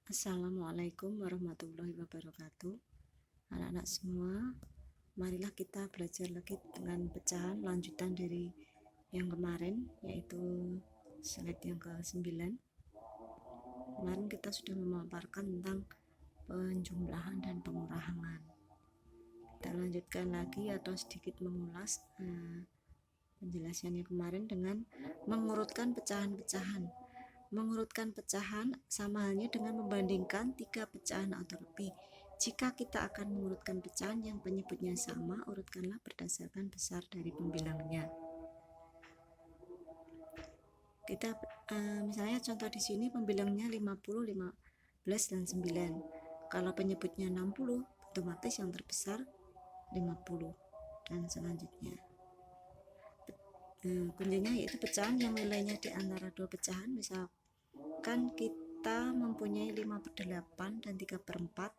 Assalamualaikum warahmatullahi wabarakatuh. Anak-anak semua, marilah kita belajar lagi dengan pecahan lanjutan dari yang kemarin, yaitu slide yang ke-9. Kemarin kita sudah memaparkan tentang penjumlahan dan pengurangan. Kita lanjutkan lagi atau sedikit mengulas penjelasannya kemarin dengan mengurutkan pecahan-pecahan. Mengurutkan pecahan sama halnya dengan membandingkan 3 pecahan atau lebih. Jika kita akan mengurutkan pecahan yang penyebutnya sama, urutkanlah berdasarkan besar dari pembilangnya. Kita misalnya contoh di sini pembilangnya 50, 15 dan 9. Kalau penyebutnya 60, otomatis yang terbesar 50 dan selanjutnya. Kuncinya yaitu pecahan yang nilainya di antara dua pecahan. Misalkan kita mempunyai 5/8 dan 3/4,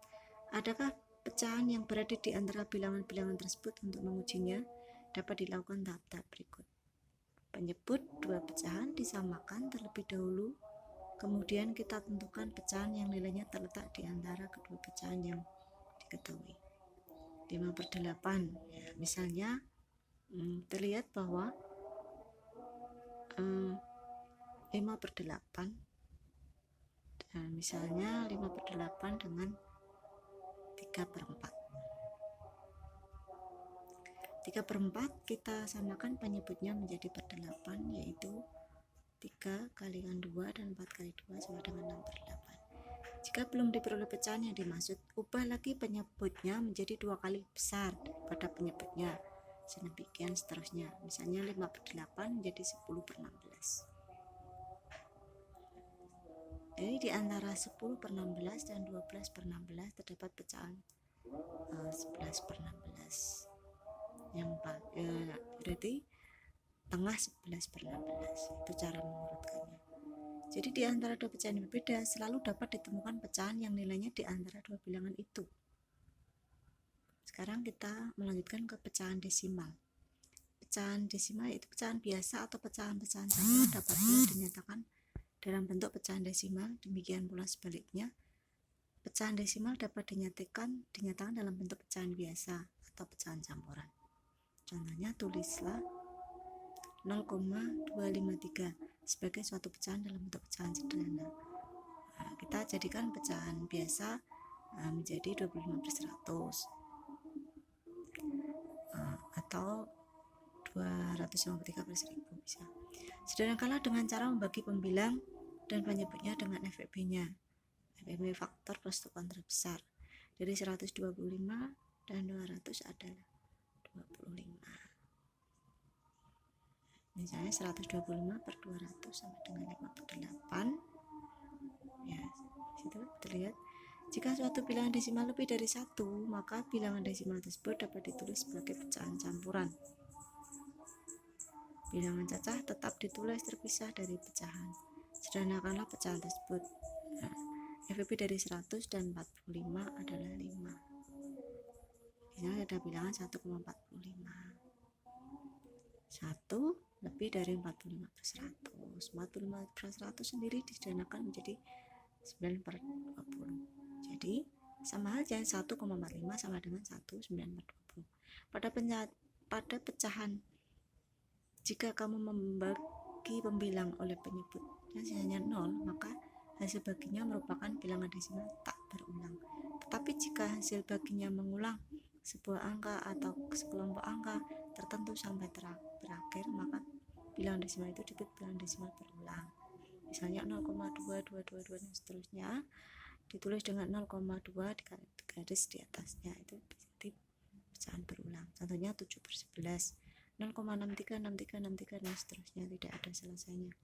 adakah pecahan yang berada di antara bilangan-bilangan tersebut? Untuk mengujinya dapat dilakukan tahap-tahap berikut. Penyebut dua pecahan disamakan terlebih dahulu, kemudian kita tentukan pecahan yang nilainya terletak di antara kedua pecahan yang diketahui. 5/8 ya, misalnya terlihat bahwa 5/8 dan misalnya 5/8 dengan 3/4. 3/4 kita samakan penyebutnya menjadi per 8, yaitu 3 kalikan 2 dan 4 kali 2 sama dengan 6/8. Jika belum diperoleh pecahan yang dimaksud, ubah lagi penyebutnya menjadi 2 kali besar daripada penyebutnya. Sedemikian seterusnya. Misalnya 5/8 menjadi 10/16. Jadi di antara 10/16 dan 12/16 terdapat pecahan 11/16. Yang berarti tengah 11/16. Itu cara mengurutkannya. Jadi di antara dua pecahan yang berbeda selalu dapat ditemukan pecahan yang nilainya di antara dua bilangan itu. Sekarang kita melanjutkan ke pecahan desimal. Pecahan desimal yaitu pecahan biasa atau pecahan-pecahan campuran dapat pula dinyatakan dalam bentuk pecahan desimal. Demikian pula sebaliknya, pecahan desimal dapat dinyatakan dalam bentuk pecahan biasa atau pecahan campuran. Contohnya, tulislah 0,253 sebagai suatu pecahan dalam bentuk pecahan sederhana. Kita jadikan pecahan biasa menjadi 25/100 atau 253/1000 bisa. Sederhanakanlah dengan cara membagi pembilang dan penyebutnya dengan FEB-nya. FEB faktor persetujuan terbesar. Dari 125 dan 200 adalah 25. Misalnya 125/200 sama dengan 5/8. Ya, situ terlihat. Jika suatu bilangan desimal lebih dari 1, maka bilangan desimal tersebut dapat ditulis sebagai pecahan campuran. Bilangan cacah tetap ditulis terpisah dari pecahan. Sederhanakanlah pecahan tersebut. FEB dari 100 dan 45 adalah 5. Misalnya ada bilangan 1,45. 1 lebih dari 45/100. 45/100 sendiri disederhanakan menjadi 9/20. Jadi sama aja 1,45 sama dengan 1/9/20. Pada pecahan, jika kamu membagi pembilang oleh penyebutnya hanya 0, maka hasil baginya merupakan bilangan desimal tak berulang. Tetapi jika hasil baginya mengulang sebuah angka atau sekelompok angka tertentu sampai berakhir, maka bilangan desimal itu disebut bilangan desimal berulang. Misalnya 0,2222 dan seterusnya ditulis dengan 0,2 di garis di atasnya, itu berarti pecahan berulang. Contohnya 7/11, 0,63, 63, 63 dan seterusnya, tidak ada selesainya.